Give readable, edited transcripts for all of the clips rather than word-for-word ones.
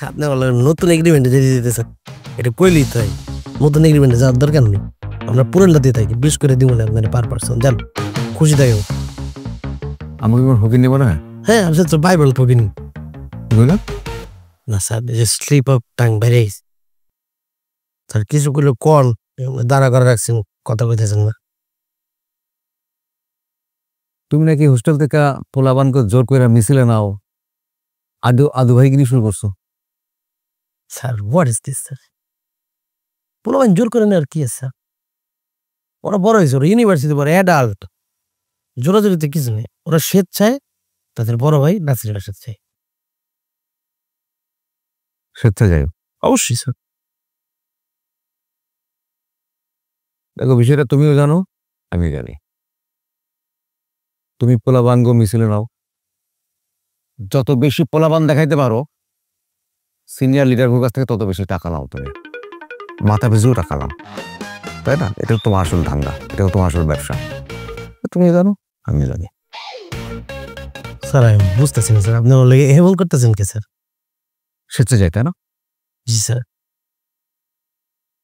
আপনি বলেন নতুন এগ্রিমেন্টে যেতে দিতেছেন, এটা কইলেই তো হয়। নতুন এগ্রিমেন্টে যাওয়ার দরকার নেই, আমরা পুরোটা দিয়ে থাকি 20 করে দিব না আপনার পার পার্সন। যান, খুশি থাকো। আমাকে কোনো ঠকিয়ে নেবো না? হ্যাঁ, আমি তো বাইবেল ঠকিনি বুঝলাম না স্যার, যে স্লিপ অফ টাং বেড়ে গেছে স্যার। কিছু করলে কল দাঁড়া করে রাখছেন, কথা কইতেছেন না। তুমি নাকি হোস্টেল থেকে পোলাবানকে জোর করে মিছিলে নাও, আদু ভাইগিরি শুরু করছো। Sir what is this sir? পোলাবান জোর করে নেওয়ার কি আছে স্যার? ওরা বড় হয়েছে, ওরা ইউনিভার্সিটি বড় অ্যাডাল্ট, জোরাজোরিতে কিছু নেই। ওরা স্বেচ্ছায় তাদের বড় ভাই নাসিরের স্বেচ্ছায়। স্বেচ্ছায় যাই অবশ্যই স্যার। দেখো, বিষয়টা তুমিও জানো, আমি জানি। তুমি পোলাবানগো মিছিলে নাও, যত বেশি পোলাবান দেখাইতে পারো সিনিয়র লিডারগুলোর কাছ থেকে তত বেশি টাকা নাও। তুমি মাথা পিছু টাকা নাও, তাই না? এটাও তোমার আসল ধান্দা, এটাও তোমার আসল ব্যবসা। তুমি জানো, আমি জানি। স্যার আমি বুঝতেছি না স্যার, আপনি আমার লাগে হেবল করতেছেন কে স্যার? স্বেচ্ছা যাই, তাই না? জি স্যার।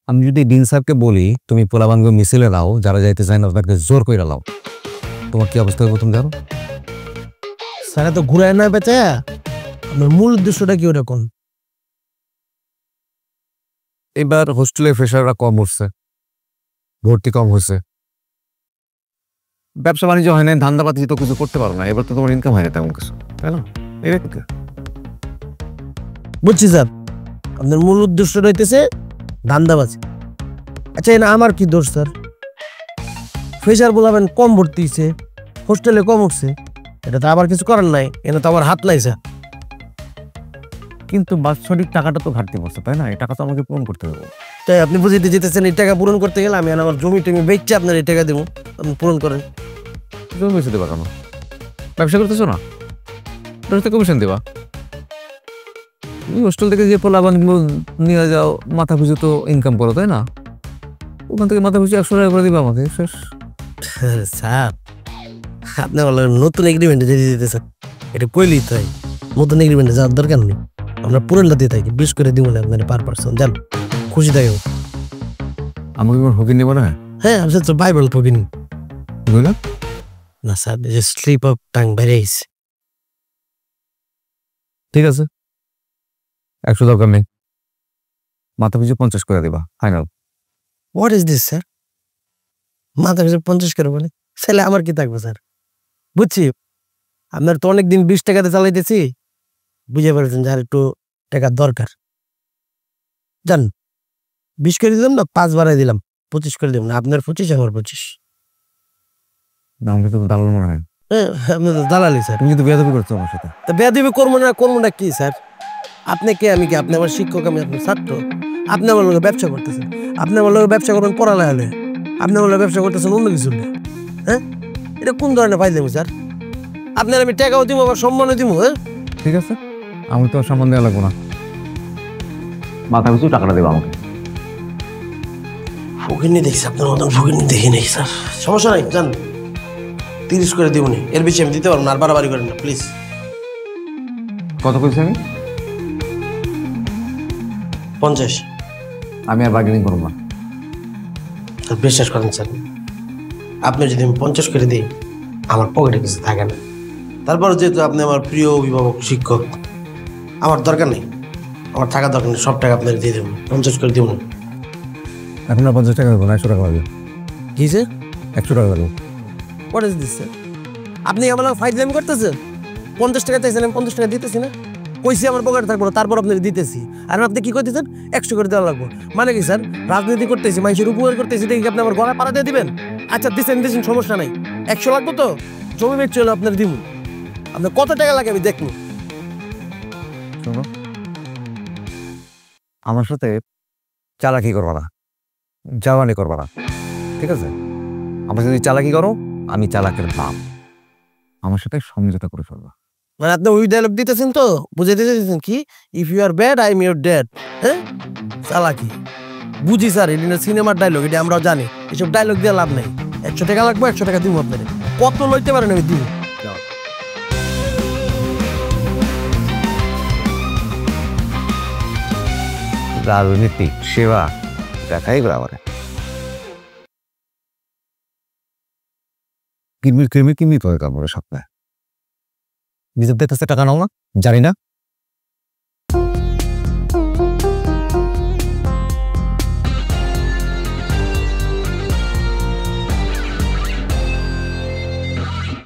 আমি যদি ডিন স্যারকে বলি তুমি পোলাবানগো মিছিলে নাও, যারা যাইতে চায় না তাদেরকে জোর করে নাও, তোমার কি অবস্থা হবে তুমি জানো? স্যার এত ঘুরায় না বেচা, আপনার মূল উদ্দেশ্যটা কি ওরকম? এবার হোস্টেলে ফ্রেশাররা কম উঠছে, ভর্তি কম হয়েছে, ব্যবসা বাণিজ্য হয় না, ধান্দাপাতি তো কিছু করতে পারো না, এবার তো তোমার ইনকাম হয় না তেমন কিছু, তাই না? বুঝছি স্যার, আপনার মূল উদ্দেশ্য রইতেছে ধান্দাবাজি। আচ্ছা, এটা আমার কি দোষ স্যার? ফ্রেশার বলাবেন কম ভর্তি হয়েছে, হোস্টেলে কম উঠছে, এটা তো আবার কিছু করার নাই, এটা তো আমার হাত নাই স্যার। কিন্তু বাৎসরিক টাকাটা তো ঘাটতি পড়ছে, তাই না? এই টাকা তো আমাকে পূরণ করতে হবে। তাই আপনি বুঝিতে যেতেছেন এই টাকা পূরণ করতে গেলে আমি আমার জমি টমি বেচছে আপনার এই টাকা দেবো, আপনি পূরণ করেন। জমি বেঁচে দেবা কেন? ব্যবসা করতেছো না? কমিশন দেবা। তুমি হোস্টেল থেকে যে পোলাবান নিয়ে যাও, মাথা পিছু তো ইনকাম করো, তাই না? ওখান থেকে মাথা পিছু 100 টাকা করে দিবা আমাকে, শেষ। স্যার আপনি বলেন নতুন এগ্রিমেন্টে যেতে দিতেছেন, এটা কইলেই তো হয়। নতুন এগ্রিমেন্টে যাওয়ার দরকার নেই, আমরা পুরোটা দিয়ে থাকি 20 করে দিব না আপনার পার পার্সন। যান, খুশি থাকো। আমাকে কোনো ঠকিয়ে নেবো না? হ্যাঁ, আমি তো বাইবেল ঠকিনি বুঝলাম না স্যার, যে স্লিপ অফ টাং বেড়ে গেছে। ঠিক আছে, 100 দরকার নেই, মাথা পিছু 50 করে দিবা, final. What is this sir? মাথা পিছু 50 করে বলে ছেলে আমার কি থাকবে স্যার? বুঝছি, আপনার তো অনেকদিন 20 টাকাতে চালাইতেছি, বুঝে পারছেন যে আর একটু টাকার দরকার। যান, 20 করে দিলাম না, 5 বাড়াই দিলাম, 25 করে দিলাম না, আপনার 25 আমার 25। আমাকে তো দালাল মনে হয়। হ্যাঁ, আপনি তো দালালি স্যার। তুমি কিন্তু বেয়াদবি করছো আমার সাথে। তা বেয়াদবি করবো না কি স্যার? আপনি কে, আমি কি? আপনি আমার শিক্ষক, আমি আপনার ছাত্র। আপনি আমার লোক ব্যবসা করতেছেন, আপনি আমার লোক ব্যবসা করবেন পড়ালেখা হলে, আপনি আমার লোক ব্যবসা করতেছেন অন্য কিছু হলে। হ্যাঁ, এটা কোন ধরনের ফাইজলামি স্যার? আপনার আমি টাকাও দিব, আবার সম্মানও দিব। হ্যাঁ ঠিক আছে, আমি তো সম্মান দেওয়া লাগবো না, মাথা পিছু টাকাটা দেবো আমাকে। ফকিরনি দেখছি, আপনার মতন ফকিরনি দেখি নাই স্যার। সমস্যা নাই, যান 30 করে দিব নি, এর বেশি আমি দিতে পারবো না, আর বাড়াবাড়ি করেন না প্লিজ। কত কইছি আমি? 50। আমি আর বার্গেনিং করবো না। স্যার বিশ্বাস করেন স্যার, আপনি যদি আমি 50 করে দিই আমার পকেটে কিছু থাকে না। তারপর যেহেতু আপনি আমার প্রিয় অভিভাবক শিক্ষক, আমার দরকার নেই, আমার টাকা দরকার নেই, সব টাকা আপনার দিয়ে দেবো, 50 করে দিব না। এখন আর 50 টাকা দেবো না, 100 টাকা লাগবে। কি স্যার? 100 টাকা লাগবে। What is this sir? আপনি আমার ফাইজলামি করতেছেন। 50 টাকা চাইছেন, আমি 50 টাকা দিতেছি না, কইছি আমার পকেটে থাকবো না, তারপর আপনার দিতেছি। আর আপনি কি করতেছেন? 100 করে দেওয়া লাগবো মানে কি স্যার? রাজনীতি করতেছি, মানুষের উপকার করতেছি, দেখি আপনি আমার গলায় পাড়া দিয়ে দিবেন? আচ্ছা দিচ্ছেন, সমস্যা নাই, 100 লাগবো তো, জমি বেচে হলো আপনার দিব। আপনার কত টাকা লাগে আমি দেখবো। শোনো, আমার সাথে চালাকি করবা না, জাওয়ানি করবা না, ঠিক আছে? আমার যদি চালাকি করো, আমি চালাকের বাপ, আমার সাথে সমঝোতা করে ফেলবা। মানে আপনি ওই ডায়লগ দিতেছেন তো, বুঝে দিতেছেন কি, if you are bad I am your dad. হ্যাঁ, চালাকি বুঝি স্যার, এটা সিনেমার ডায়লগ, এটা আমরাও জানি। এসব ডায়লগ দিয়ে লাভ নেই। 100 টাকা লাগবে, 100 টাকা দিব আপনার, কত লইতে পারেন আমি দিব। রাজনীতি সেবা দেখাই গেল আমার কিমি কিমি কিমি করে কামড়ে সপ্তাহে নিজের দেখতেছে টাকা নাও না জানি না